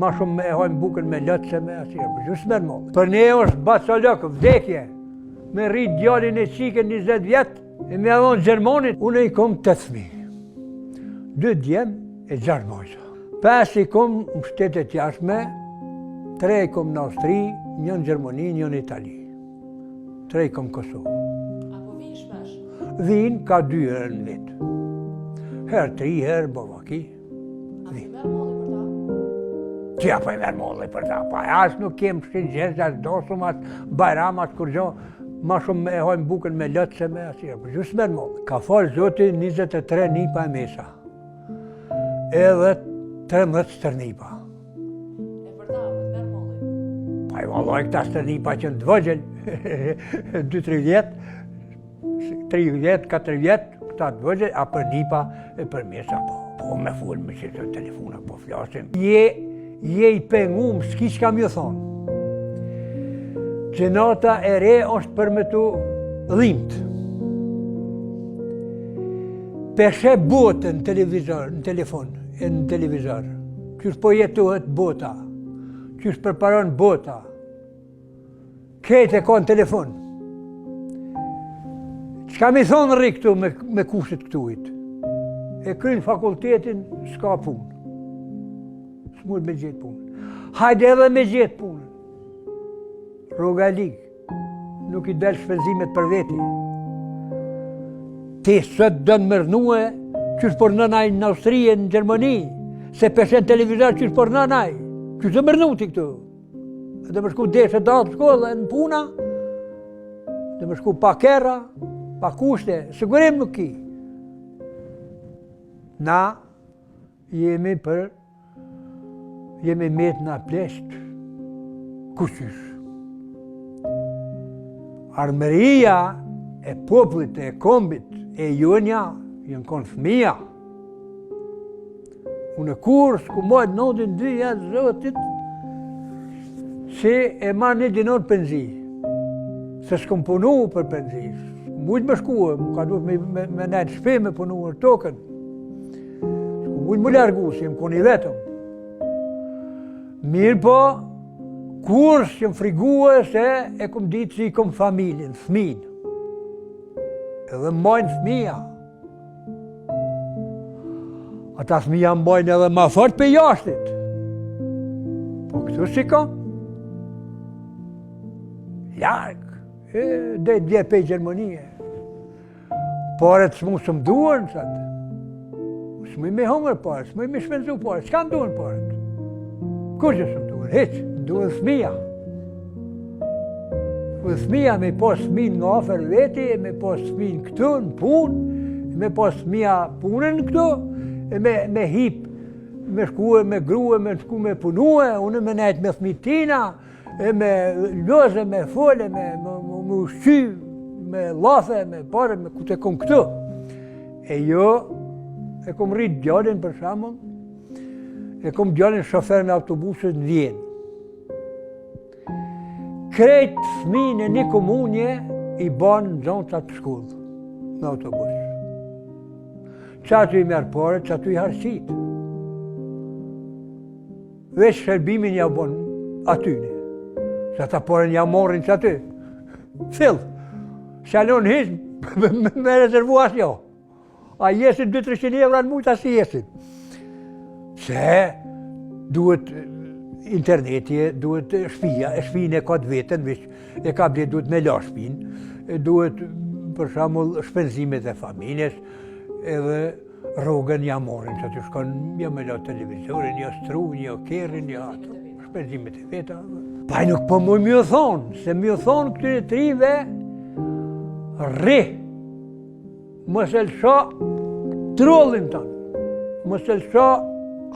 Ma shumë e hojmë bukën me lëtë se me asirë, për gjusë mërë mollë. Për ne është bacolok, vdekje, me rritë djallin e qike 20 vjetë, e me adhonë Gjermonit, unë i kom 8 fëmi. 2 djemë e 6 vajza. 5 i kom në shtetet jashme, 3 i kom në Austri, 1 në Gjermoni, 1 në Itali. 3 i kom Kosovë. Apo vinë shpesh? Vinë ka 2 herë në vitë. Herë 3 herë Bovaki. A ti merë molli për ta? Që apo i merë molli për ta, pa asë nuk kem shqinxes, asë dosum, asë bajram, asë kur gjo, ma shumë e hojmë bukën me lëtë se me asirë, për gjusë merë molli. Ka falë Zoti 23 nipa e mesa, edhe 13 stërnipa. E për ta, për të merë molli? Pa i valloj këta stërnipa që në dvëgjel, 2-3 vjetë, 3 vjetë, 4 vjetë, këta dvëgjel, a për nipa e për mesa, po me full me që të telefona, po flasim. Je i pengum, s'ki që kam ju thonë. Gjenata e re është për me tu dhimt. Peshe botë në televizor, në telefon, në televizor. Qysh po jetohet bota, qysh përparon bota. Kete ka në telefon. Qka mi thonë rri këtu me kushtet këtuit? E krynë fakultetin, s'ka punë. S'mur me gjithë punë. Hajde edhe me gjithë punë. Rruga e ligë. Nuk i del shpenzimet për veti. Ti sot do në mërnue, qysh për nënaj në Austri e në Gjermani, se peshen televizor qysh për nënaj. Qysh të mërnu ti këtu. Dhe më shku deshe dalë shkollë në puna, dhe më shku pa kera, pa kushte, sigurim nuk ki. Na jemi met na plesht, kushtysh. Armëria e popullit, e kombit, e jonja, jënë konë fëmija. Unë kur s'ku mojtë nodin 2 jetë zotit, se e marrë 1 dinar penzi. Se s'kom punu për penzi, mujtë me shkua, më ka duhet me nejtë shpe me punu në tokën. Mujtë më largu, si jem koni vetëm. Mirë po, kur s'jem frigua se e kom ditë si i kom familjen, fëmin. Edhe mbajnë fëmija. Ata fëmija mbajnë edhe ma fort për jashtit. Po këtu si kom? Larkë, dhe dje për Gjermonije. Paret s'mu së më duhen, satë. S'muj me hongër parët, s'muj me shpenzu parët, s'ka më duhen parët. Kur që s'më duhen, heqë, duhen fëmija. Fëmija me pas fëmin nga afer veti, me pas fëmin këtu në punë, me pas fëmija punën këtu, me hip, me shkue, me grue, me shku me punue, unë me nejtë me fëmit tina, me loze, me fole, me ushqy, me lafe, me pare, me ku të kom këtu. E jo, e kom rritë djallin për shamën, e kom djallin shofer në autobuset në Vjenë. Krejt fëmijën e një komunje i banë në zonë të shkollë, në autobus. Qa të i merë pare, qa të i harësit. Veç shërbimin ja banë atyne. Se ta paren ja morrin që aty. Fillë. Shalon hizë, me rezervu asë jo. A jesin 200-300 evra në mujtë asë jesin. Se duhet interneti, duhet shpija, shpijin e ka të vetën, e ka ble duhet me la shpijin, duhet për shamull shpenzimet e familjes, edhe rrugën ja morin, që të shkon ja me la televizorin, ja strun, ja kerin, ja ato, shpenzimet e veta. Pa nuk po mu mjë thonë, se mjë thonë këtyre trive, rri, mos e lësha trollin tonë, mos e lësha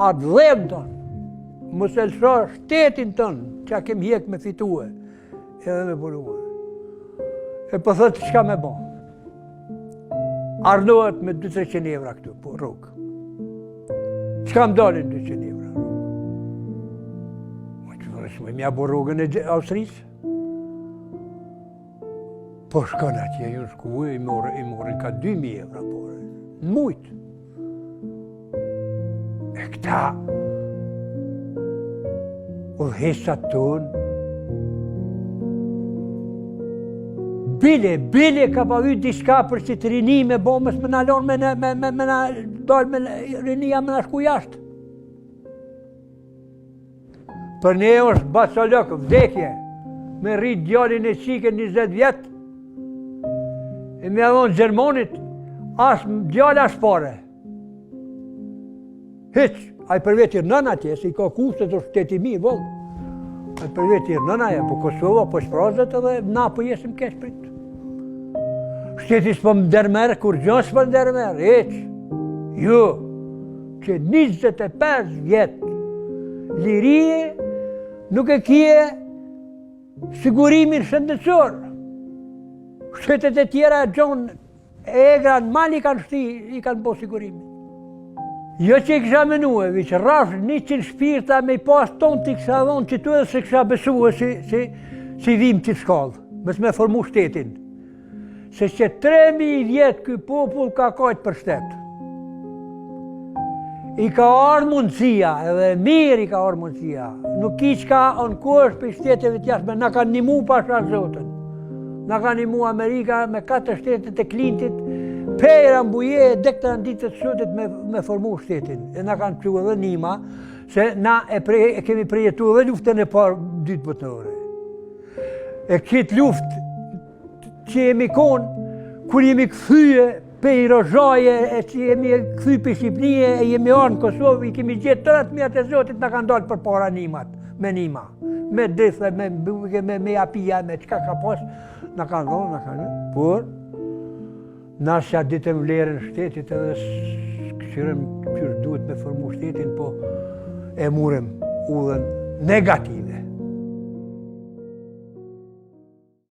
atë dhem tonë, mos e lësha shtetin tonë, që a kem hjek me fitue, edhe me punue. E po thotë qka me bo. Arnohet me 200-300 evra këtu, po rrugë. Qka më dalin 200 evra rrugë? Shme mja bo rrugën e Austrisë. Po shkon atje, ju në shku, i morin ka 2000 evra pore. Në mujtë. E këta, udhëheqësat tonë. Bile ka pa vyt diçka për që të rini me bomës me nalon me na dalë me rinia me na shku jashtë. Për ne është bacolok, vdekje, me rrit djalin e qike 20 vjet, e me adhon Gjermonit, djala as pare. Hiq, a i për vetir nëna atje, se i ka kushtet o shteti mirë, volë. A i për vetir nëna ja, po Kosova, po shprazet edhe na po jesim kesh prit. Shteti s'po më dermer, kur gjo s'po më dermer, hiq. Jo, që 25 vjet lirie nuk e kje sigurimin shëndetësor. Shtetet e tjera gjon e gran mal i kanë shti, i kanë po sigurimin. Jo që i kësha menue, që rash 100 shpirta me i pas ton t'i kësha dhonë që tu edhe se kësha besue si vim që shkallë, mes me formu shtetin. Se që 3000 vjetë këj popull ka kajtë për shtetë. I ka ardhë mundësia, edhe mirë i ka ardhë mundësia. Nuk i qka në kosh për shteteve t'jashme, na kanë nimu pasha zotën. Na kanë nimu Amerika me 4 shtetet e Klintit, pejra mbuje e dekta në ditët sotit me formu shtetin. E na kanë që edhe nima, se na e kemi prejetu edhe luftën e parë dytë botërore. E këtë luftë që jemi konë, kur jemi këthyje pe i rozhaje, e që jemi këthy për Shqipnije, e jemi arë në Kosovë, i kemi gjithë tërat mjët e zotit na kanë dalë për para nimat, me nima. Me dithë, me buke, me apija, me qka ka pas, na kanë dhonë, na kanë. Por, na që ditëm vlerën shtetit edhe këshirëm qërë duhet me formu shtetin, po e murem udhën negativ.